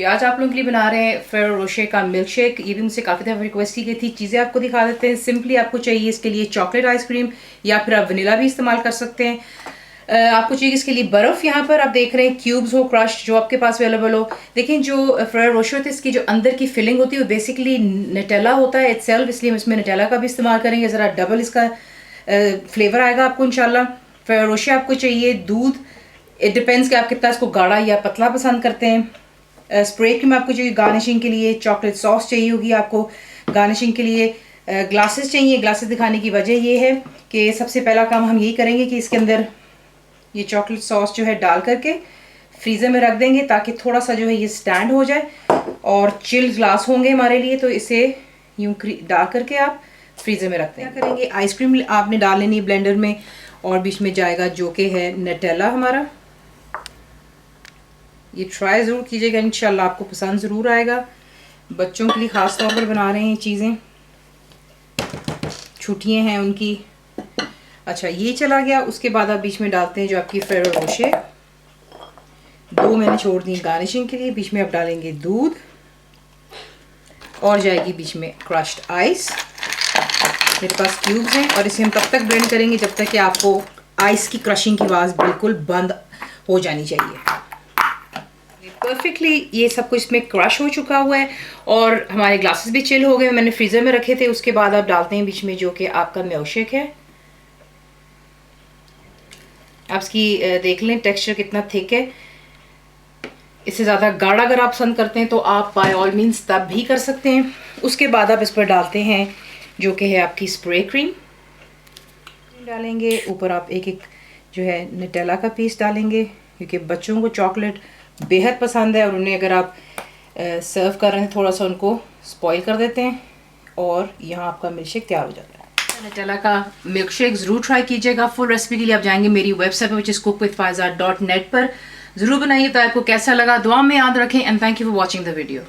जी आज आप लोगों के लिए बना रहे हैं फेरो रोशे का मिल्क शेक। ये भी मुझसे काफ़ी दफ़ा रिक्वेस्ट की गई थी। चीज़ें आपको दिखा देते हैं। सिंपली आपको चाहिए इसके लिए चॉकलेट आइसक्रीम या फिर आप वनीला भी इस्तेमाल कर सकते हैं। आपको चाहिए इसके लिए बर्फ़। यहाँ पर आप देख रहे हैं क्यूब्स हो, क्रश, जो आपके पास अवेलेबल हो। देखें जो फेरो रोशे होते हैं इसकी जो अंदर की फिलिंग होती है वो बेसिकली नटेला होता है इटसेल्फ, इसलिए हम इसमें नटेला का भी इस्तेमाल करेंगे। ज़रा डबल इसका फ्लेवर आएगा आपको इंशाल्लाह। फेरो रोशे आपको चाहिए दूध, इट डिपेंड्स कि आप कितना इसको गाढ़ा या पतला पसंद करते हैं। स्प्रे क्रीम आपको चाहिए गार्निशिंग के लिए। चॉकलेट सॉस चाहिए होगी आपको गार्निशिंग के लिए। ग्लासेस चाहिए। ग्लासेस दिखाने की वजह ये है कि सबसे पहला काम हम यही करेंगे कि इसके अंदर ये चॉकलेट सॉस जो है डाल करके फ्रीज़र में रख देंगे ताकि थोड़ा सा जो है ये स्टैंड हो जाए और चिल ग्लास होंगे हमारे लिए, तो इसे यूँ डाल करके आप फ्रीज़र में रख दें। क्या करेंगे, आइसक्रीम आपने डाल लेनी है ब्लेंडर में और बीच में जाएगा जो कि है नटेला हमारा। ये ट्राई ज़रूर कीजिएगा, इंशाल्लाह आपको पसंद ज़रूर आएगा। बच्चों के लिए ख़ास तौर पर बना रहे हैं चीज़ें, छुट्टियाँ हैं उनकी। अच्छा ये चला गया। उसके बाद आप बीच में डालते हैं जो आपकी फेरो रोशे। दो मैंने छोड़ दी गार्निशिंग के लिए। बीच में आप डालेंगे दूध और जाएगी बीच में क्रश्ड आइस। मेरे पास क्यूब्स हैं और इसे हम तब तक ब्लेंड करेंगे जब तक कि आपको आइस की क्रशिंग की आवाज़ बिल्कुल बंद हो जानी चाहिए। परफेक्टली ये सब कुछ इसमें क्रश हो चुका हुआ है और हमारे ग्लासेस भी चिल हो गए। मैंने फ्रीज़र में रखे थे। उसके बाद आप डालते हैं बीच में जो कि आपका मिल्क शेक है। आप इसकी देख लें टेक्सचर कितना थिक है। इससे ज़्यादा गाढ़ा अगर आप पसंद करते हैं तो आप बाय ऑल मीन्स तब भी कर सकते हैं। उसके बाद आप इस पर डालते हैं जो कि है आपकी स्प्रे क्रीम डालेंगे। ऊपर आप एक एक जो है नटेला का पीस डालेंगे क्योंकि बच्चों को चॉकलेट बेहद पसंद है और उन्हें अगर आप सर्व कर रहे हैं थोड़ा सा उनको स्पॉइल कर देते हैं और यहाँ आपका मिल्क शेक तैयार हो जाता है। नटेला का मिल्क शेक ज़रूर ट्राई कीजिएगा। फुल रेसिपी के लिए आप जाएंगे मेरी वेबसाइट पर which is cookwithfaiza.net पर। ज़रूर बनाइए। तो आपको कैसा लगा दुआ में याद रखें and thank you for watching the video.